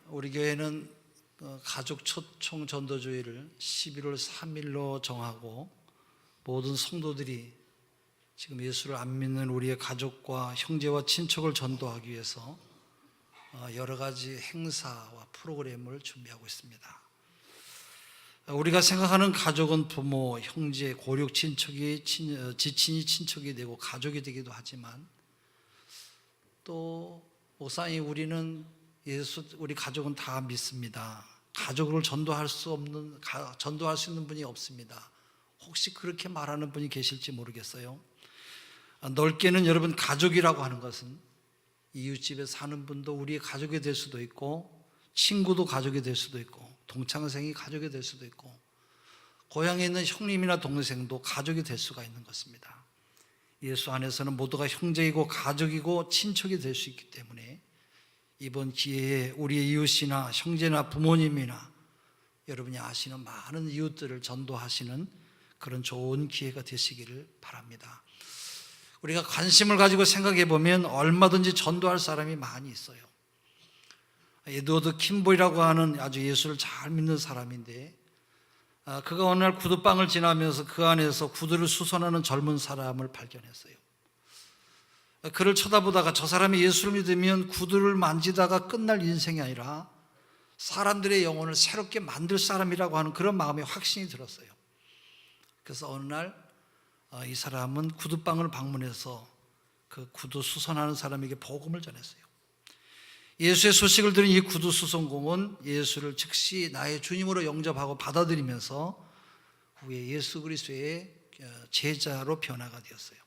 우리 교회는 가족 초청 전도주의를 11월 3일로 정하고 모든 성도들이 지금 예수를 안 믿는 우리의 가족과 형제와 친척을 전도하기 위해서 여러 가지 행사와 프로그램을 준비하고 있습니다. 우리가 생각하는 가족은 부모, 형제, 고륙 친척이 지친이 친척이 되고 가족이 되기도 하지만 또 목사님 우리는 우리 가족은 다 믿습니다. 가족을 전도할 수 있는 분이 없습니다. 혹시 그렇게 말하는 분이 계실지 모르겠어요. 넓게는 여러분 가족이라고 하는 것은 이웃집에 사는 분도 우리의 가족이 될 수도 있고 친구도 가족이 될 수도 있고 동창생이 가족이 될 수도 있고 고향에 있는 형님이나 동생도 가족이 될 수가 있는 것입니다. 예수 안에서는 모두가 형제이고 가족이고 친척이 될 수 있기 때문에 이번 기회에 우리의 이웃이나 형제나 부모님이나 여러분이 아시는 많은 이웃들을 전도하시는 그런 좋은 기회가 되시기를 바랍니다. 우리가 관심을 가지고 생각해 보면 얼마든지 전도할 사람이 많이 있어요. 에드워드 킴볼이라고 하는 아주 예수를 잘 믿는 사람인데 그가 어느 날 구두방을 지나면서 그 안에서 구두를 수선하는 젊은 사람을 발견했어요. 그를 쳐다보다가 저 사람이 예수를 믿으면 구두를 만지다가 끝날 인생이 아니라 사람들의 영혼을 새롭게 만들 사람이라고 하는 그런 마음의 확신이 들었어요. 그래서 어느 날 이 사람은 구두방을 방문해서 그 구두 수선하는 사람에게 복음을 전했어요. 예수의 소식을 들은 이 구두 수선공은 예수를 즉시 나의 주님으로 영접하고 받아들이면서 후에 예수 그리스도의 제자로 변화가 되었어요.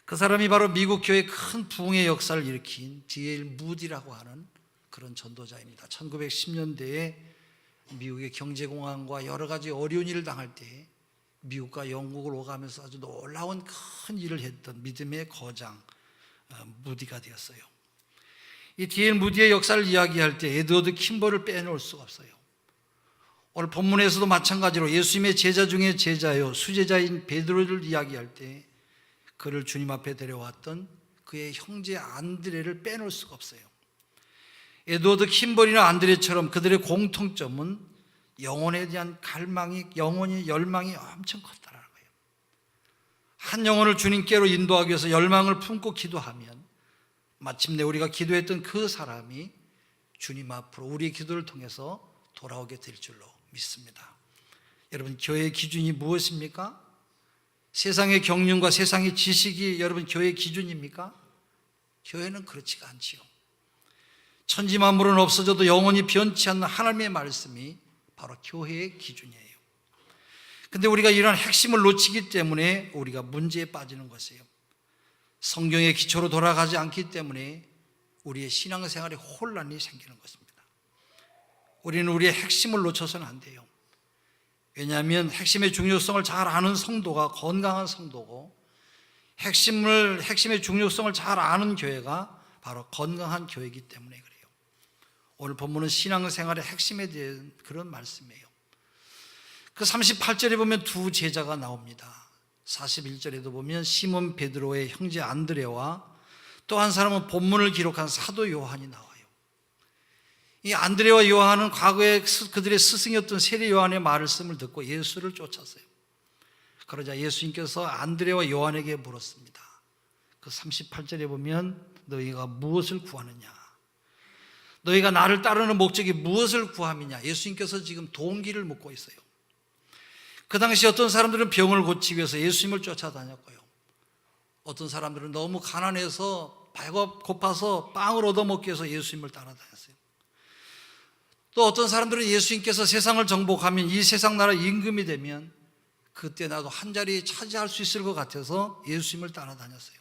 그 사람이 바로 미국 교회의 큰 부흥의 역사를 일으킨 D.L. 무디라고 하는 그런 전도자입니다. 1910년대에 미국의 경제공황과 여러 가지 어려운 일을 당할 때 미국과 영국을 오가면서 아주 놀라운 큰 일을 했던 믿음의 거장 무디가 되었어요. 이 D.L. 무디의 역사를 이야기할 때 에드워드 킴볼을 빼놓을 수가 없어요. 오늘 본문에서도 마찬가지로 예수님의 제자 중에 제자요 수제자인 베드로를 이야기할 때 그를 주님 앞에 데려왔던 그의 형제 안드레를 빼놓을 수가 없어요. 에드워드 킴볼이나 안드레처럼 그들의 공통점은 영혼에 대한 갈망이, 영혼의 열망이 엄청 컸다는 거예요. 한 영혼을 주님께로 인도하기 위해서 열망을 품고 기도하면 마침내 우리가 기도했던 그 사람이 주님 앞으로 우리의 기도를 통해서 돌아오게 될 줄로 믿습니다. 여러분, 교회의 기준이 무엇입니까? 세상의 경륜과 세상의 지식이 여러분 교회의 기준입니까? 교회는 그렇지가 않지요. 천지만물은 없어져도 영원히 변치 않는 하나님의 말씀이 바로 교회의 기준이에요. 근데 우리가 이런 핵심을 놓치기 때문에 우리가 문제에 빠지는 것이에요. 성경의 기초로 돌아가지 않기 때문에 우리의 신앙생활에 혼란이 생기는 것입니다. 우리는 우리의 핵심을 놓쳐서는 안 돼요. 왜냐하면 핵심의 중요성을 잘 아는 성도가 건강한 성도고 핵심의 중요성을 잘 아는 교회가 바로 건강한 교회이기 때문에 그래요. 오늘 본문은 신앙생활의 핵심에 대한 그런 말씀이에요. 그 38절에 보면 두 제자가 나옵니다. 41절에도 보면 시몬 베드로의 형제 안드레와 또 한 사람은 본문을 기록한 사도 요한이 나와요. 이 안드레와 요한은 과거에 그들의 스승이었던 세례 요한의 말씀을 듣고 예수를 쫓았어요. 그러자 예수님께서 안드레와 요한에게 물었습니다. 그 38절에 보면 너희가 무엇을 구하느냐? 너희가 나를 따르는 목적이 무엇을 구함이냐? 예수님께서 지금 동기를 묻고 있어요. 그 당시 어떤 사람들은 병을 고치기 위해서 예수님을 쫓아다녔고요. 어떤 사람들은 너무 가난해서 배가 고파서 빵을 얻어먹기 위해서 예수님을 따라다녔어요. 또 어떤 사람들은 예수님께서 세상을 정복하면 이 세상 나라 임금이 되면 그때 나도 한 자리 차지할 수 있을 것 같아서 예수님을 따라다녔어요.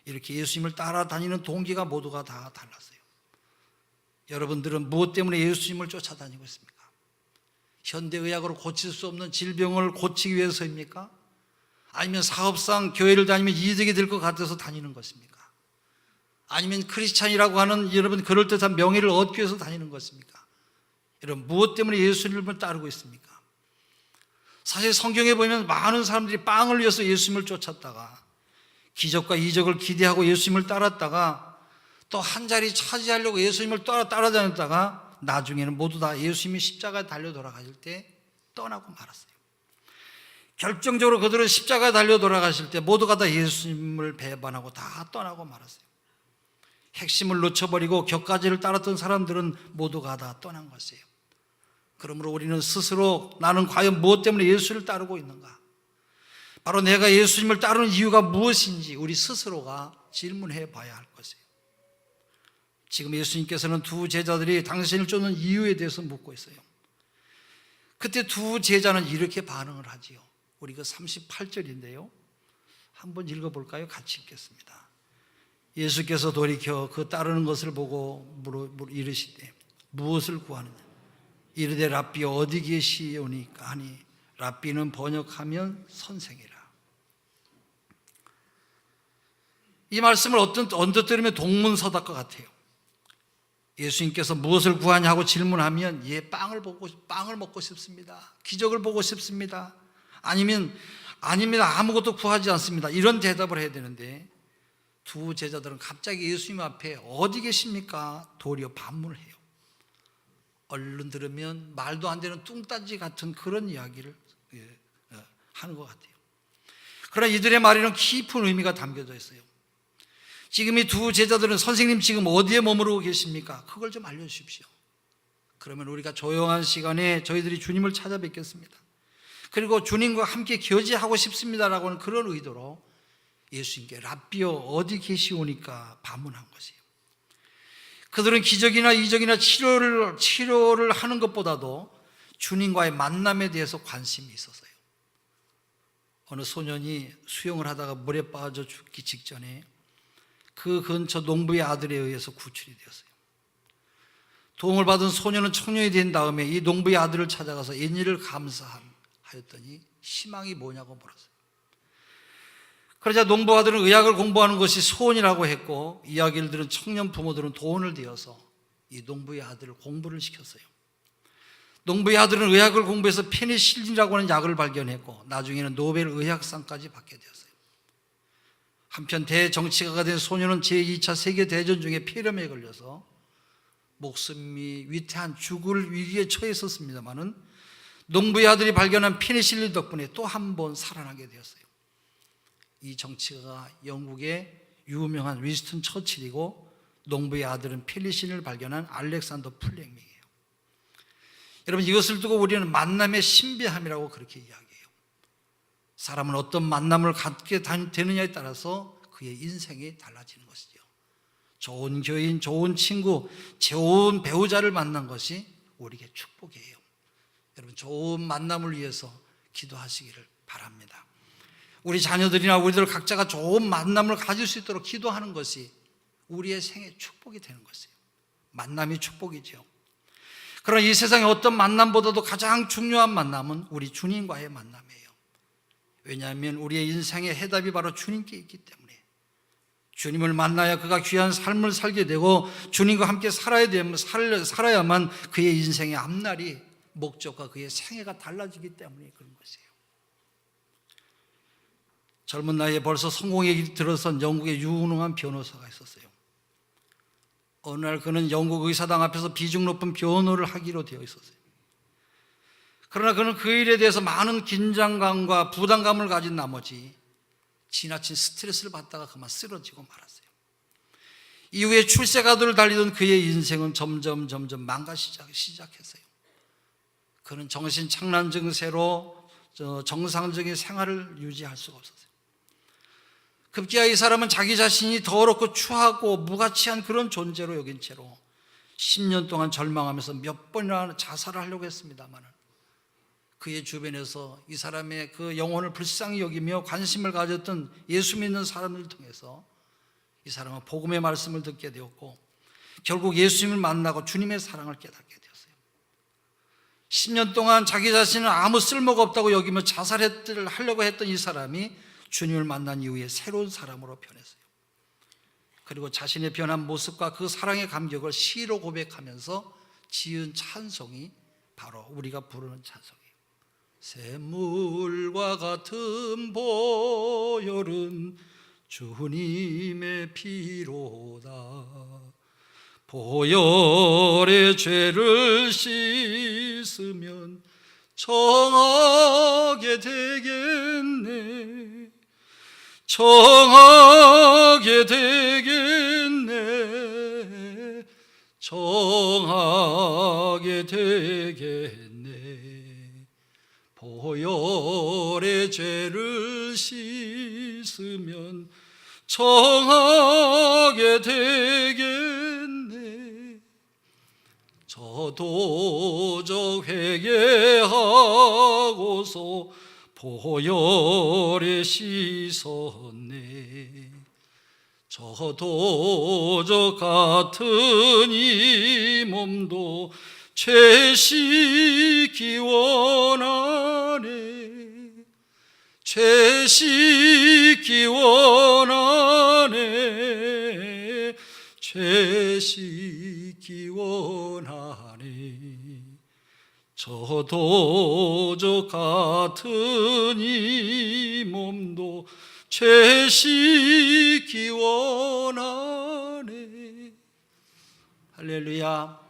이렇게 예수님을 따라다니는 동기가 모두가 다 달랐어요. 여러분들은 무엇 때문에 예수님을 쫓아다니고 있습니까? 현대의학으로 고칠 수 없는 질병을 고치기 위해서입니까? 아니면 사업상 교회를 다니면 이득이 될 것 같아서 다니는 것입니까? 아니면 크리스찬이라고 하는 여러분 그럴듯한 명예를 얻기 위해서 다니는 것입니까? 여러분 무엇 때문에 예수님을 따르고 있습니까? 사실 성경에 보면 많은 사람들이 빵을 위해서 예수님을 쫓았다가 기적과 이적을 기대하고 예수님을 따랐다가 또 한 자리 차지하려고 예수님을 따라다녔다가 나중에는 모두 다 예수님이 십자가에 달려 돌아가실 때 떠나고 말았어요. 결정적으로 그들은 십자가에 달려 돌아가실 때 모두가 다 예수님을 배반하고 다 떠나고 말았어요. 핵심을 놓쳐버리고 격가지를 따랐던 사람들은 모두가 다 떠난 것이에요. 그러므로 우리는 스스로 나는 과연 무엇 때문에 예수를 따르고 있는가? 바로 내가 예수님을 따르는 이유가 무엇인지 우리 스스로가 질문해 봐야 할 것이에요. 지금 예수님께서는 두 제자들이 당신을 쫓는 이유에 대해서 묻고 있어요. 그때 두 제자는 이렇게 반응을 하지요. 우리 그 38절인데요. 한번 읽어볼까요? 같이 읽겠습니다. 예수께서 돌이켜 그 따르는 것을 보고 이르시되 무엇을 구하느냐? 이르되 랍비 어디 계시오니까 하니 랍비는 번역하면 선생이라. 이 말씀을 언뜻 들으면 동문서답과 같아요. 예수님께서 무엇을 구하냐고 질문하면 빵을 먹고 싶습니다. 기적을 보고 싶습니다. 아닙니다. 아무것도 구하지 않습니다. 이런 대답을 해야 되는데 두 제자들은 갑자기 예수님 앞에 어디 계십니까? 도리어 반문을 해요. 얼른 들으면 말도 안 되는 뚱딴지 같은 그런 이야기를 하는 것 같아요. 그러나 이들의 말에는 깊은 의미가 담겨져 있어요. 지금 이 두 제자들은 선생님 지금 어디에 머무르고 계십니까? 그걸 좀 알려주십시오. 그러면 우리가 조용한 시간에 저희들이 주님을 찾아뵙겠습니다. 그리고 주님과 함께 교제하고 싶습니다라고 하는 그런 의도로 예수님께 랍비여 어디 계시오니까 반문한 것이에요. 그들은 기적이나 이적이나 치료를 하는 것보다도 주님과의 만남에 대해서 관심이 있었어요. 어느 소년이 수영을 하다가 물에 빠져 죽기 직전에 그 근처 농부의 아들에 의해서 구출이 되었어요. 도움을 받은 소년은 청년이 된 다음에 이 농부의 아들을 찾아가서 옛일을 감사하였더니 희망이 뭐냐고 물었어요. 그러자 농부 아들은 의학을 공부하는 것이 소원이라고 했고 이야기를 들은 청년 부모들은 돈을 들여서 이 농부의 아들을 공부를 시켰어요. 농부의 아들은 의학을 공부해서 페니실린이라고 하는 약을 발견했고 나중에는 노벨 의학상까지 받게 되었어요. 한편 대정치가가 된 소년은 제2차 세계대전 중에 폐렴에 걸려서 목숨이 위태한 죽을 위기에 처했었습니다마는 농부의 아들이 발견한 페니실린 덕분에 또 한 번 살아나게 되었어요. 이 정치가가 영국의 유명한 윈스턴 처칠이고 농부의 아들은 페니실린을 발견한 알렉산더 플레밍이에요. 여러분 이것을 두고 우리는 만남의 신비함이라고 그렇게 이야기해요. 사람은 어떤 만남을 갖게 되느냐에 따라서 그의 인생이 달라지는 것이죠. 좋은 교인, 좋은 친구, 좋은 배우자를 만난 것이 우리에게 축복이에요. 여러분 좋은 만남을 위해서 기도하시기를 바랍니다. 우리 자녀들이나 우리들 각자가 좋은 만남을 가질 수 있도록 기도하는 것이 우리의 생애 축복이 되는 것이에요. 만남이 축복이죠. 그러나 이 세상의 어떤 만남보다도 가장 중요한 만남은 우리 주님과의 만남이에요. 왜냐하면 우리의 인생의 해답이 바로 주님께 있기 때문에 주님을 만나야 그가 귀한 삶을 살게 되고 주님과 함께 살아야만 그의 인생의 앞날이 목적과 그의 생애가 달라지기 때문에 그런 것이에요. 젊은 나이에 벌써 성공에 들어선 영국의 유능한 변호사가 있었어요. 어느 날 그는 영국 의사당 앞에서 비중 높은 변호를 하기로 되어 있었어요. 그러나 그는 그 일에 대해서 많은 긴장감과 부담감을 가진 나머지 지나친 스트레스를 받다가 그만 쓰러지고 말았어요. 이후에 출세가도를 달리던 그의 인생은 점점 망가지기 시작했어요. 그는 정신착란 증세로 정상적인 생활을 유지할 수가 없었어요. 급기야 이 사람은 자기 자신이 더럽고 추하고 무가치한 그런 존재로 여긴 채로 10년 동안 절망하면서 몇 번이나 자살을 하려고 했습니다만 그의 주변에서 이 사람의 그 영혼을 불쌍히 여기며 관심을 가졌던 예수 믿는 사람들을 통해서 이 사람은 복음의 말씀을 듣게 되었고 결국 예수님을 만나고 주님의 사랑을 깨닫게 되었어요. 10년 동안 자기 자신은 아무 쓸모가 없다고 여기며 자살을 하려고 했던 이 사람이 주님을 만난 이후에 새로운 사람으로 변했어요. 그리고 자신의 변한 모습과 그 사랑의 감격을 시로 고백하면서 지은 찬송이 바로 우리가 부르는 찬송이에요. 샘물과 같은 보혈은 주님의 피로다. 보혈의 죄를 씻으면 정하게 되겠네. 정하게 되겠네. 정하게 되겠네. 보혈의 죄를 씻으면 정하게 되겠네. 저도적 회개하고서 보혈에 씻었네. 저도적 같은 이 몸도 죄 씻기 원하네. 죄 씻기 원하네. 죄 씻기 원하네. 저도적 같은 이 몸도 죄 씻기 원하네. 할렐루야.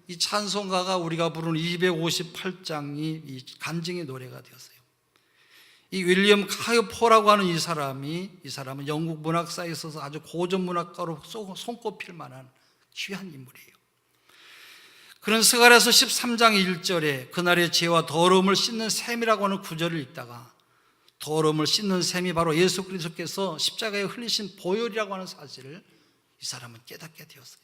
이 찬송가가 우리가 부르는 258장이 이 간증의 노래가 되었어요. 이 윌리엄 카이포라고 하는 이 사람은 영국 문학사에 있어서 아주 고전 문학가로 손꼽힐 만한 귀한 인물이에요. 그는 스가랴서 13장 1절에 그날의 죄와 더러움을 씻는 셈이라고 하는 구절을 읽다가 더러움을 씻는 셈이 바로 예수 그리스도께서 십자가에 흘리신 보혈이라고 하는 사실을 이 사람은 깨닫게 되었어요.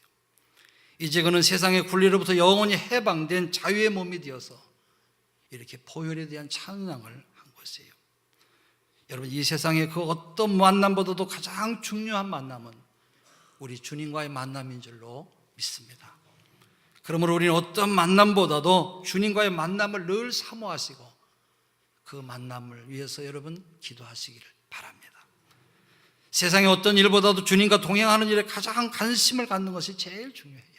이제 그는 세상의 굴레로부터 영원히 해방된 자유의 몸이 되어서 이렇게 보혈에 대한 찬양을 한 것이에요. 여러분, 이 세상의 그 어떤 만남보다도 가장 중요한 만남은 우리 주님과의 만남인 줄로 믿습니다. 그러므로 우리는 어떤 만남보다도 주님과의 만남을 늘 사모하시고 그 만남을 위해서 여러분 기도하시기를 바랍니다. 세상의 어떤 일보다도 주님과 동행하는 일에 가장 관심을 갖는 것이 제일 중요해요.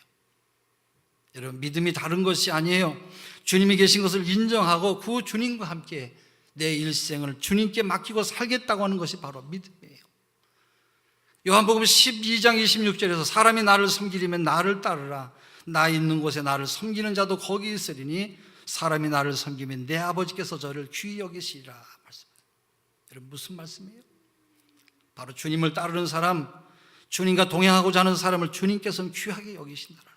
여러분, 믿음이 다른 것이 아니에요. 주님이 계신 것을 인정하고 그 주님과 함께 내 일생을 주님께 맡기고 살겠다고 하는 것이 바로 믿음이에요. 요한복음 12장 26절에서 사람이 나를 섬기려면 나를 따르라. 나 있는 곳에 나를 섬기는 자도 거기 있으리니 사람이 나를 섬기면 내 아버지께서 저를 귀히 여기시리라 말씀합니다. 여러분, 무슨 말씀이에요? 바로 주님을 따르는 사람, 주님과 동행하고자 하는 사람을 주님께서는 귀하게 여기신다는 거예요.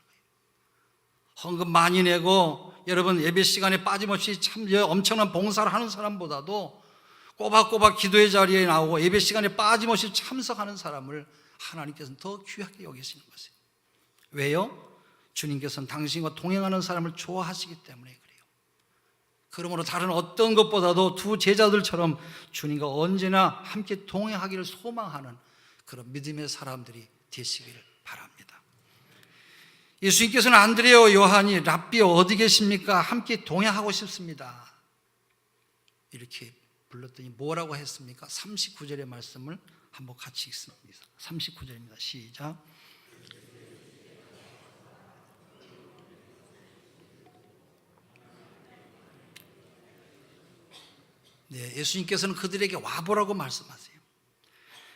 헌금 많이 내고 여러분 예배 시간에 빠짐없이 참 엄청난 봉사를 하는 사람보다도 꼬박꼬박 기도의 자리에 나오고 예배 시간에 빠짐없이 참석하는 사람을 하나님께서는 더 귀하게 여기시는 것이에요. 왜요? 주님께서는 당신과 동행하는 사람을 좋아하시기 때문에 그래요. 그러므로 다른 어떤 것보다도 두 제자들처럼 주님과 언제나 함께 동행하기를 소망하는 그런 믿음의 사람들이 되시기를 바랍니다. 예수님께서는 안드레와 요한이 랍비 어디 계십니까? 함께 동행하고 싶습니다. 이렇게 불렀더니 뭐라고 했습니까? 39절의 말씀을 한번 같이 읽습니다. 39절입니다. 시작. 네, 예수님께서는 그들에게 와보라고 말씀하세요.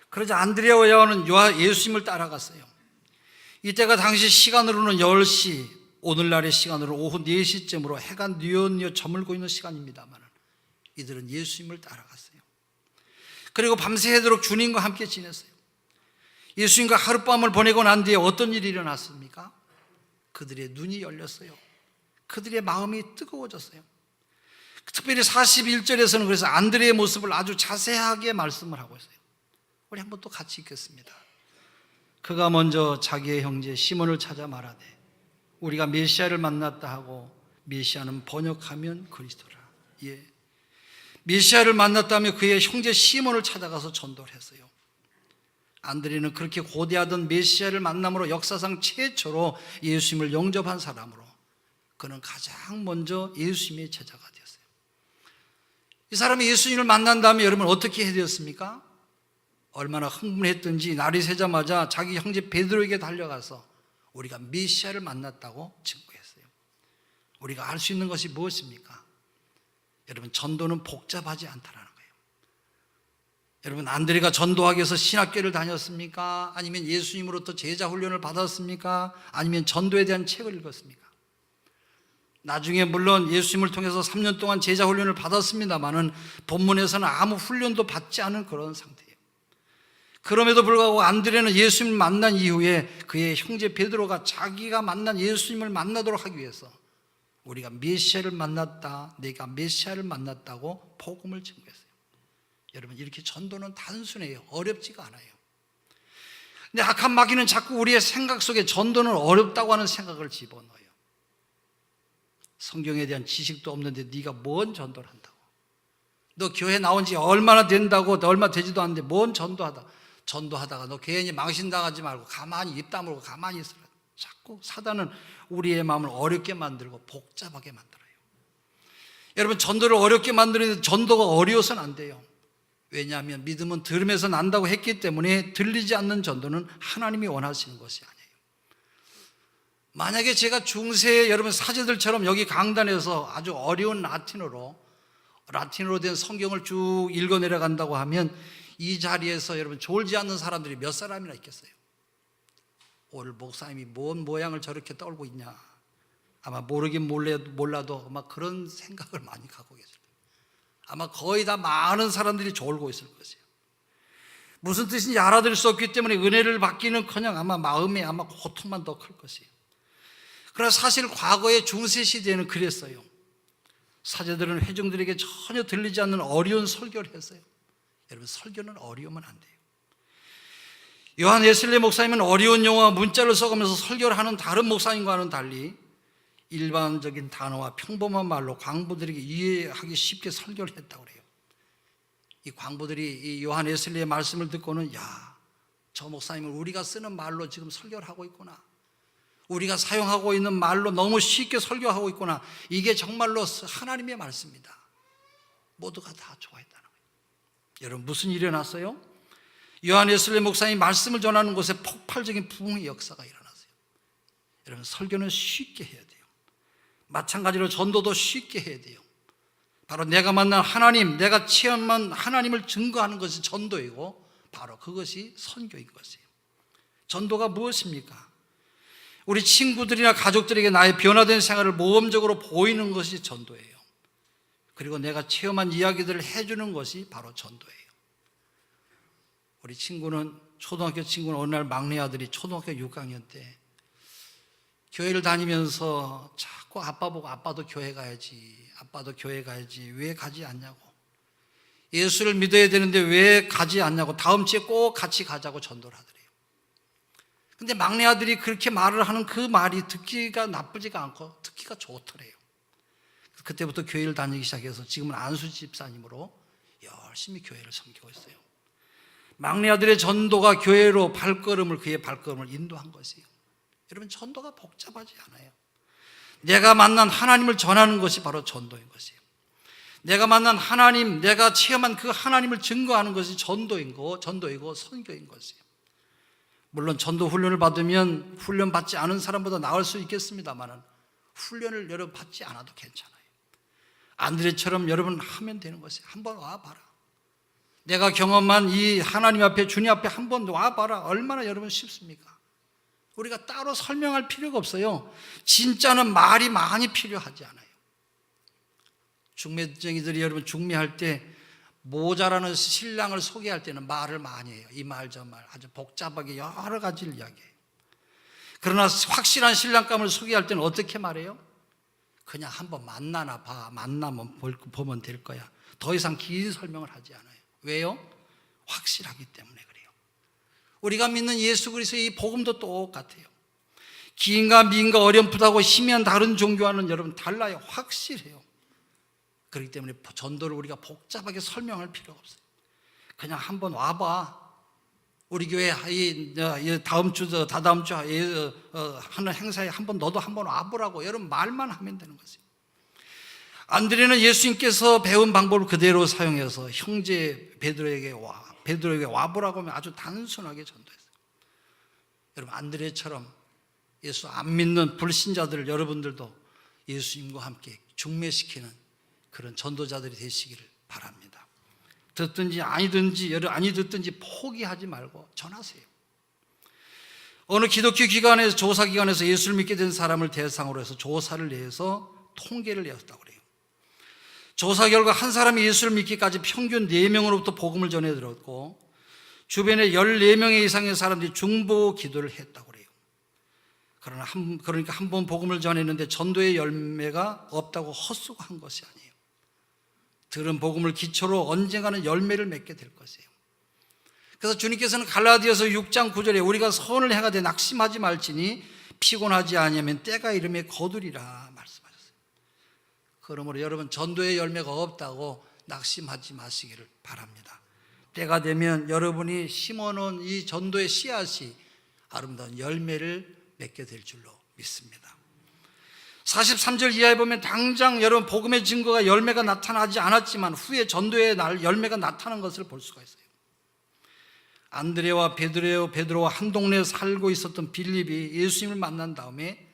그러자 안드레와 요한은 예수님을 따라갔어요. 이때가 당시 시간으로는 10시, 오늘날의 시간으로 오후 4시쯤으로 해가 뉘엿뉘엿 저물고 있는 시간입니다만 이들은 예수님을 따라갔어요. 그리고 밤새도록 주님과 함께 지냈어요. 예수님과 하룻밤을 보내고 난 뒤에 어떤 일이 일어났습니까? 그들의 눈이 열렸어요. 그들의 마음이 뜨거워졌어요. 특별히 41절에서는 그래서 안드레의 모습을 아주 자세하게 말씀을 하고 있어요. 우리 한번 또 같이 읽겠습니다. 그가 먼저 자기의 형제 시몬을 찾아 말하되 우리가 메시아를 만났다 하고, 메시아는 번역하면 그리스도라. 예, 메시아를 만났다며 그의 형제 시몬을 찾아가서 전도를 했어요. 안드레는 그렇게 고대하던 메시아를 만남으로 역사상 최초로 예수님을 영접한 사람으로 그는 가장 먼저 예수님의 제자가 되었어요. 이 사람이 예수님을 만난 다음에 여러분 어떻게 해야 되었습니까? 얼마나 흥분했든지 날이 새자마자 자기 형제 베드로에게 달려가서 우리가 메시아를 만났다고 증거했어요. 우리가 알 수 있는 것이 무엇입니까? 여러분, 전도는 복잡하지 않다는 거예요. 여러분, 안드레가 전도하기 위해서 신학교를 다녔습니까? 아니면 예수님으로부터 제자 훈련을 받았습니까? 아니면 전도에 대한 책을 읽었습니까? 나중에 물론 예수님을 통해서 3년 동안 제자 훈련을 받았습니다마는 본문에서는 아무 훈련도 받지 않은 그런 상태예요. 그럼에도 불구하고 안드레는 예수님을 만난 이후에 그의 형제 베드로가 자기가 만난 예수님을 만나도록 하기 위해서 우리가 메시아를 만났다, 내가 메시아를 만났다고 복음을 증거했어요. 여러분, 이렇게 전도는 단순해요. 어렵지가 않아요. 근데 악한 마귀는 자꾸 우리의 생각 속에 전도는 어렵다고 하는 생각을 집어넣어요. 성경에 대한 지식도 없는데 네가 뭔 전도를 한다고? 너 교회 나온 지 얼마나 된다고? 너 얼마 되지도 않는데 뭔 전도하다가 너 괜히 망신당하지 말고 가만히 입 다물고 가만히 있으라. 자꾸 사단은 우리의 마음을 어렵게 만들고 복잡하게 만들어요. 여러분, 전도를 어렵게 만드는데 전도가 어려워서는 안 돼요. 왜냐하면 믿음은 들음에서 난다고 했기 때문에 들리지 않는 전도는 하나님이 원하시는 것이 아니에요. 만약에 제가 중세 여러분 사제들처럼 여기 강단에서 아주 어려운 라틴어로 된 성경을 쭉 읽어 내려간다고 하면 이 자리에서 여러분 졸지 않는 사람들이 몇 사람이나 있겠어요? 오늘 목사님이 뭔 모양을 저렇게 떨고 있냐, 아마 모르긴 몰라도 아마 그런 생각을 많이 갖고 계실 거예요. 아마 거의 다 많은 사람들이 졸고 있을 것이에요. 무슨 뜻인지 알아들을 수 없기 때문에 은혜를 받기는커녕 아마 마음에 아마 고통만 더 클 것이에요. 그러나 사실 과거의 중세 시대에는 그랬어요. 사제들은 회중들에게 전혀 들리지 않는 어려운 설교를 했어요. 여러분, 설교는 어려우면 안 돼요. 요한 웨슬리 목사님은 어려운 용어와 문자를 써가면서 설교를 하는 다른 목사님과는 달리 일반적인 단어와 평범한 말로 광부들에게 이해하기 쉽게 설교를 했다고 그래요. 이 광부들이 이 요한 웨슬리의 말씀을 듣고는 야, 저 목사님은 우리가 쓰는 말로 지금 설교를 하고 있구나, 우리가 사용하고 있는 말로 너무 쉽게 설교하고 있구나, 이게 정말로 하나님의 말씀이다. 모두가 다 좋아했다는 거예요. 여러분, 무슨 일이 일어났어요? 요한 웨슬리 목사님이 말씀을 전하는 곳에 폭발적인 부흥의 역사가 일어났어요. 여러분, 설교는 쉽게 해야 돼요. 마찬가지로 전도도 쉽게 해야 돼요. 바로 내가 만난 하나님, 내가 체험한 하나님을 증거하는 것이 전도이고 바로 그것이 선교인 것이에요. 전도가 무엇입니까? 우리 친구들이나 가족들에게 나의 변화된 생활을 모범적으로 보이는 것이 전도예요. 그리고 내가 체험한 이야기들을 해주는 것이 바로 전도예요. 우리 초등학교 친구는 어느 날 막내 아들이 초등학교 6학년 때 교회를 다니면서 자꾸 아빠 보고 아빠도 교회 가야지, 아빠도 교회 가야지, 왜 가지 않냐고, 예수를 믿어야 되는데 왜 가지 않냐고, 다음 주에 꼭 같이 가자고 전도를 하더래요. 근데 막내 아들이 그렇게 말을 하는 그 말이 듣기가 나쁘지가 않고 듣기가 좋더래요. 그때부터 교회를 다니기 시작해서 지금은 안수 집사님으로 열심히 교회를 섬기고 있어요. 막내 아들의 전도가 교회로 그의 발걸음을 인도한 것이에요. 여러분, 전도가 복잡하지 않아요. 내가 만난 하나님을 전하는 것이 바로 전도인 것이에요. 내가 만난 하나님, 내가 체험한 그 하나님을 증거하는 것이 전도이고 선교인 것이에요. 물론 전도 훈련을 받으면 훈련 받지 않은 사람보다 나을 수 있겠습니다만 훈련을 여러분 받지 않아도 괜찮아요. 안드레처럼 여러분 하면 되는 것이에요. 한번 와봐라. 내가 경험한 이 하나님 앞에, 주님 앞에 한번 와봐라. 얼마나 여러분 쉽습니까? 우리가 따로 설명할 필요가 없어요. 진짜는 말이 많이 필요하지 않아요. 중매쟁이들이 여러분 중매할 때 모자라는 신랑을 소개할 때는 말을 많이 해요. 이 말 저 말 아주 복잡하게 여러 가지를 이야기해요. 그러나 확실한 신랑감을 소개할 때는 어떻게 말해요? 그냥 한번 만나나 봐. 만나면 보면 될 거야. 더 이상 긴 설명을 하지 않아요. 왜요? 확실하기 때문에 그래요. 우리가 믿는 예수 그리스도의 이 복음도 똑같아요. 긴가 민가 어렴풋하고 희미한 다른 종교와는 여러분 달라요. 확실해요. 그렇기 때문에 전도를 우리가 복잡하게 설명할 필요가 없어요. 그냥 한번 와봐. 우리 교회 다음 주, 다다음 주 하는 행사에 너도 한번 와보라고 여러분 말만 하면 되는 거죠. 안드레는 예수님께서 배운 방법을 그대로 사용해서 형제 베드로에게 와보라고 하면 아주 단순하게 전도했어요. 여러분, 안드레처럼 예수 안 믿는 불신자들을 여러분들도 예수님과 함께 중매시키는 그런 전도자들이 되시기를 바랍니다. 듣든지 아니 듣든지 포기하지 말고 전하세요. 어느 기독교 기관에서 조사기관에서 예수를 믿게 된 사람을 대상으로 해서 조사를 내서 통계를 내었다고 그래요. 조사 결과 한 사람이 예수를 믿기까지 평균 4명으로부터 복음을 전해 들었고 주변에 14명 이상의 사람들이 중보 기도를 했다고 그래요. 그러니까 한 번 복음을 전했는데 전도의 열매가 없다고 헛수고한 것이 아니에요. 들은 복음을 기초로 언젠가는 열매를 맺게 될 것이에요. 그래서 주님께서는 갈라디아서 6장 9절에 우리가 선을 행하되 낙심하지 말지니 피곤하지 아니하면 때가 이르매 거두리라 말씀하셨어요. 그러므로 여러분 전도의 열매가 없다고 낙심하지 마시기를 바랍니다. 때가 되면 여러분이 심어놓은 이 전도의 씨앗이 아름다운 열매를 맺게 될 줄로 믿습니다. 43절 이하에 보면 당장 여러분 복음의 증거가 열매가 나타나지 않았지만 후에 전도의 열매가 나타난 것을 볼 수가 있어요. 안드레와 베드로와 한 동네에 살고 있었던 빌립이 예수님을 만난 다음에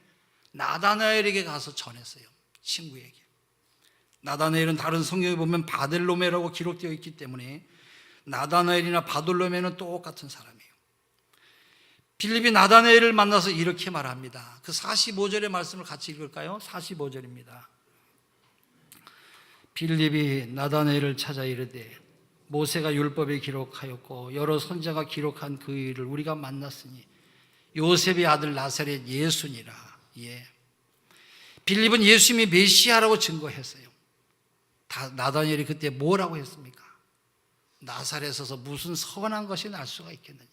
나다나엘에게 가서 전했어요. 친구에게. 나다나엘은 다른 성경에 보면 바델로메라고 기록되어 있기 때문에 나다나엘이나 바돌로메는 똑같은 사람이에요. 빌립이 나다나엘을 만나서 이렇게 말합니다. 그 45절의 말씀을 같이 읽을까요? 45절입니다. 빌립이 나다나엘을 찾아 이르되 모세가 율법에 기록하였고 여러 선자가 기록한 그 일을 우리가 만났으니 요셉의 아들 나사렛 예수니라. 예. 빌립은 예수님이 메시아라고 증거했어요. 나다나엘이 그때 뭐라고 했습니까? 나사렛에서 무슨 선한 것이 날 수가 있겠느냐.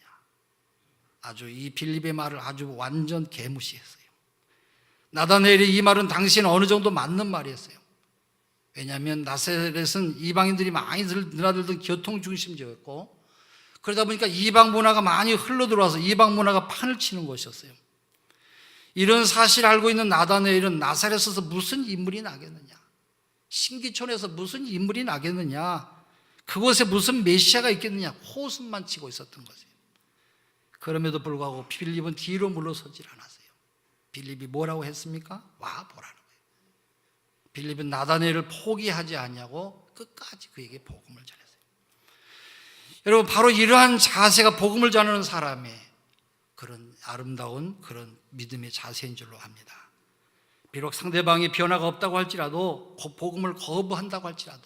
아주 이 빌립의 말을 아주 완전 개무시했어요. 나다나엘의 이 말은 당시에는 어느 정도 맞는 말이었어요. 왜냐하면 나사렛은 이방인들이 많이 드나들던 교통 중심지였고 그러다 보니까 이방 문화가 많이 흘러들어와서 이방 문화가 판을 치는 곳이었어요. 이런 사실을 알고 있는 나다나엘은 나사렛에서 무슨 인물이 나겠느냐, 신기촌에서 무슨 인물이 나겠느냐, 그곳에 무슨 메시아가 있겠느냐 호흡만 치고 있었던 거죠. 그럼에도 불구하고 빌립은 뒤로 물러서질 않았어요. 빌립이 뭐라고 했습니까? 와 보라는 거예요. 빌립은 나다나엘을 포기하지 않냐고 끝까지 그에게 복음을 전했어요. 여러분 바로 이러한 자세가 복음을 전하는 사람의 그런 아름다운 그런 믿음의 자세인 줄로 압니다. 비록 상대방이 변화가 없다고 할지라도 복음을 거부한다고 할지라도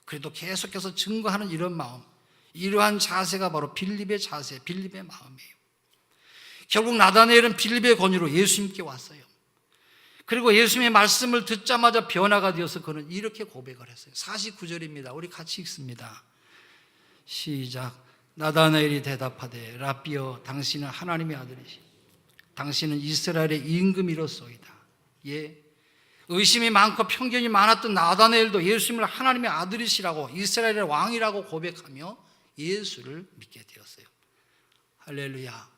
그래도 계속해서 증거하는 이런 마음, 이러한 자세가 바로 빌립의 자세, 빌립의 마음이에요. 결국 나다나엘은 빌립의 권유로 예수님께 왔어요. 그리고 예수님의 말씀을 듣자마자 변화가 되어서 그는 이렇게 고백을 했어요. 49절입니다. 우리 같이 읽습니다. 시작. 나다나엘이 대답하되 라삐여 당신은 하나님의 아들이시 당신은 이스라엘의 임금이로소이다. 예. 의심이 많고 편견이 많았던 나다나엘도 예수님을 하나님의 아들이시라고 이스라엘의 왕이라고 고백하며 예수를 믿게 되었어요. 할렐루야.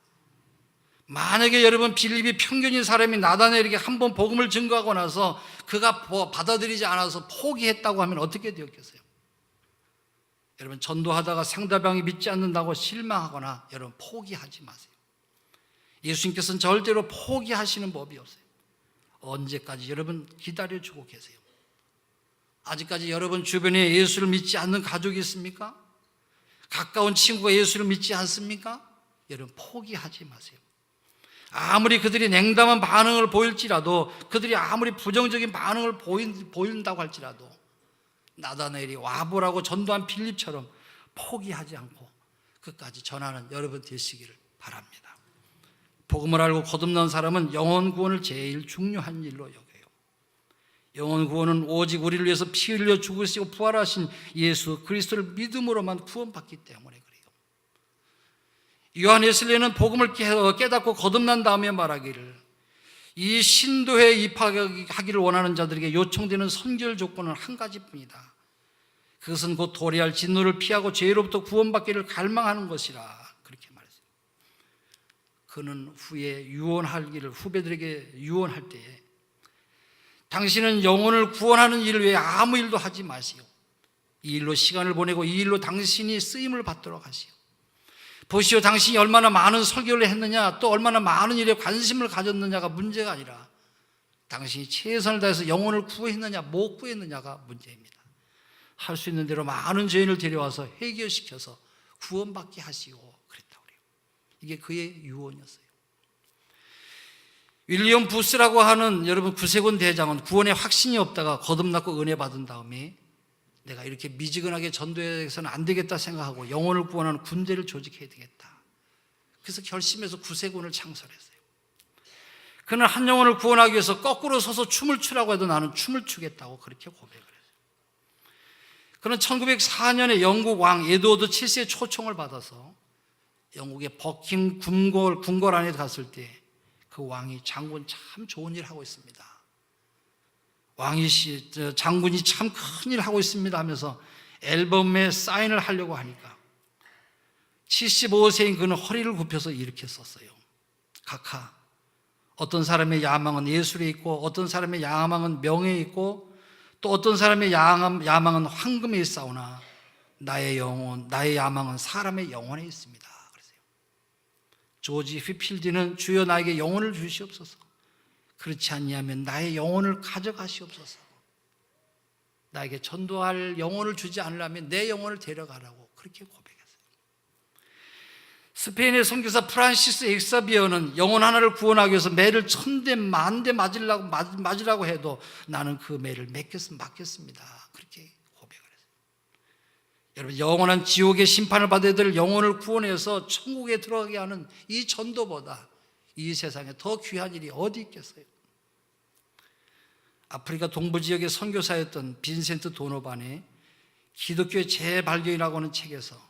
만약에 여러분 빌립이 편견인 사람이 나다나엘에게 한번 복음을 증거하고 나서 그가 받아들이지 않아서 포기했다고 하면 어떻게 되었겠어요? 여러분 전도하다가 상대방이 믿지 않는다고 실망하거나 여러분 포기하지 마세요. 예수님께서는 절대로 포기하시는 법이 없어요. 언제까지 여러분 기다려주고 계세요? 아직까지 여러분 주변에 예수를 믿지 않는 가족이 있습니까? 가까운 친구가 예수를 믿지 않습니까? 여러분 포기하지 마세요. 아무리 그들이 냉담한 반응을 보일지라도 그들이 아무리 부정적인 반응을 보인다고 할지라도 나다나엘이 와보라고 전도한 빌립처럼 포기하지 않고 끝까지 전하는 여러분 되시기를 바랍니다. 복음을 알고 거듭난 사람은 영혼 구원을 제일 중요한 일로 여겨요. 영혼 구원은 오직 우리를 위해서 피 흘려 죽으시고 부활하신 예수 그리스도를 믿음으로만 구원받기 때문에 그래요. 요한 웨슬리는 복음을 깨닫고 거듭난 다음에 말하기를 이 신도에 입학하기를 원하는 자들에게 요청되는 선결 조건은 한 가지뿐이다. 그것은 곧 도래할 진노를 피하고 죄로부터 구원받기를 갈망하는 것이라 그렇게 말했어요. 그는 후에 유언하기를 후배들에게 유언할 때에 당신은 영혼을 구원하는 일을 위해 아무 일도 하지 마시오. 이 일로 시간을 보내고 이 일로 당신이 쓰임을 받도록 하시오. 보시오, 당신이 얼마나 많은 설교를 했느냐 또 얼마나 많은 일에 관심을 가졌느냐가 문제가 아니라 당신이 최선을 다해서 영혼을 구했느냐 못 구했느냐가 문제입니다. 할 수 있는 대로 많은 죄인을 데려와서 해결시켜서 구원받게 하시고 그랬다고 그래요. 이게 그의 유언이었어요. 윌리엄 부스라고 하는 여러분 구세군 대장은 구원에 확신이 없다가 거듭났고 은혜 받은 다음에 내가 이렇게 미지근하게 전도해서는 안 되겠다 생각하고 영혼을 구원하는 군대를 조직해야 되겠다. 그래서 결심해서 구세군을 창설했어요. 그는 한 영혼을 구원하기 위해서 거꾸로 서서 춤을 추라고 해도 나는 춤을 추겠다고 그렇게 고백을 했어요. 그는 1904년에 영국 왕 에드워드 7세의 초청을 받아서 영국의 버킹 궁궐 안에 갔을 때 그 왕이 장군 참 좋은 일 하고 있습니다. 장군이 참 큰 일 하고 있습니다 하면서 앨범에 사인을 하려고 하니까 75세인 그는 허리를 굽혀서 이렇게 썼어요. 각하, 어떤 사람의 야망은 예술에 있고 어떤 사람의 야망은 명예에 있고 또 어떤 사람의 야망은 황금에 있사오나 나의 야망은 사람의 영혼에 있습니다. 그러세요. 조지 휘필드는 주여 나에게 영혼을 주시옵소서. 그렇지 않냐면 나의 영혼을 가져가시옵소서. 나에게 전도할 영혼을 주지 않으려면 내 영혼을 데려가라고 그렇게 고백했어요. 스페인의 선교사 프란시스 엑사비어는 영혼 하나를 구원하기 위해서 매를 1000대 만대 맞으라고 해도 나는 그 매를 맞겠습니다. 그렇게 고백을 했어요. 여러분, 영원한 지옥의 심판을 받아야 될 영혼을 구원해서 천국에 들어가게 하는 이 전도보다 이 세상에 더 귀한 일이 어디 있겠어요? 아프리카 동부 지역의 선교사였던 빈센트 도노반의 기독교의 재발견이라고 하는 책에서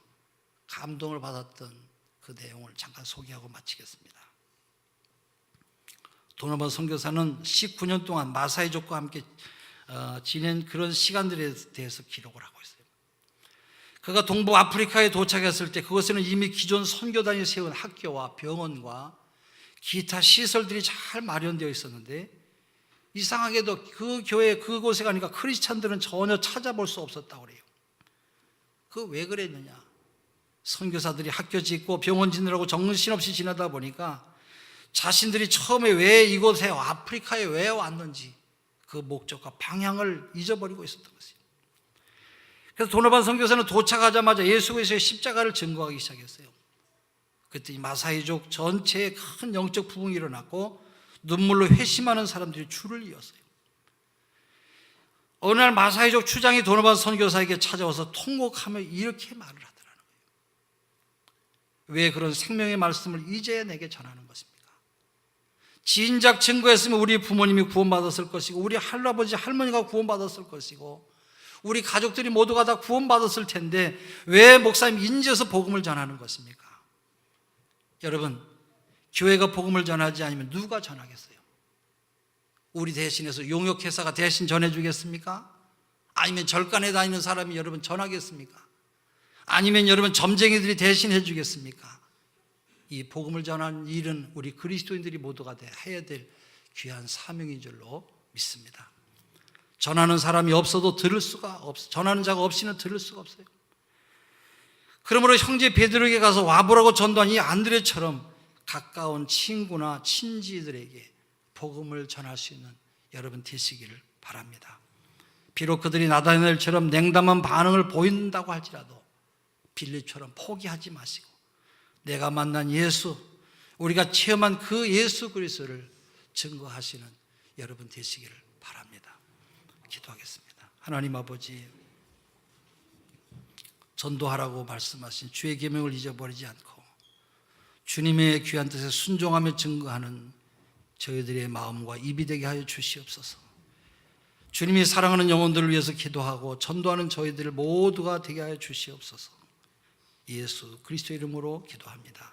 감동을 받았던 그 내용을 잠깐 소개하고 마치겠습니다. 도노반 선교사는 19년 동안 마사이족과 함께 지낸 그런 시간들에 대해서 기록을 하고 있어요. 그가 동부 아프리카에 도착했을 때 그것에는 이미 기존 선교단이 세운 학교와 병원과 기타 시설들이 잘 마련되어 있었는데 이상하게도 그 교회 그곳에 가니까 크리스찬들은 전혀 찾아볼 수 없었다고 그래요. 그 왜 그랬느냐? 선교사들이 학교 짓고 병원 짓느라고 정신없이 지내다 보니까 자신들이 처음에 왜 이곳에 아프리카에 왜 왔는지 그 목적과 방향을 잊어버리고 있었던 것이에요. 그래서 도노반 선교사는 도착하자마자 예수 그리스도의 십자가를 증거하기 시작했어요. 그때 마사이족 전체에 큰 영적 부흥이 일어났고 눈물로 회심하는 사람들이 줄을 이었어요. 어느 날 마사이족 추장이 도노반 선교사에게 찾아와서 통곡하며 이렇게 말을 하더라는 거예요. 왜 그런 생명의 말씀을 이제야 내게 전하는 것입니까? 진작 증거했으면 우리 부모님이 구원받았을 것이고 우리 할아버지 할머니가 구원받았을 것이고 우리 가족들이 모두가 다 구원받았을 텐데 왜 목사님 인제서 복음을 전하는 것입니까? 여러분, 교회가 복음을 전하지 않으면 누가 전하겠어요? 우리 대신해서 용역회사가 대신 전해주겠습니까? 아니면 절간에 다니는 사람이 여러분 전하겠습니까? 아니면 여러분 점쟁이들이 대신 해주겠습니까? 이 복음을 전하는 일은 우리 그리스도인들이 모두가 해야 될 귀한 사명인 줄로 믿습니다. 전하는 사람이 없어도 전하는 자가 없이는 들을 수가 없어요. 그러므로 형제 베드로에게 가서 와보라고 전도한 이 안드레처럼 가까운 친구나 친지들에게 복음을 전할 수 있는 여러분 되시기를 바랍니다. 비록 그들이 나다니엘처럼 냉담한 반응을 보인다고 할지라도 빌립처럼 포기하지 마시고 내가 만난 예수, 우리가 체험한 그 예수 그리스도를 증거하시는 여러분 되시기를 바랍니다. 기도하겠습니다. 하나님 아버지, 전도하라고 말씀하신 주의 계명을 잊어버리지 않고 주님의 귀한 뜻에 순종하며 증거하는 저희들의 마음과 입이 되게 하여 주시옵소서. 주님이 사랑하는 영혼들을 위해서 기도하고 전도하는 저희들 모두가 되게 하여 주시옵소서. 예수 그리스도 이름으로 기도합니다.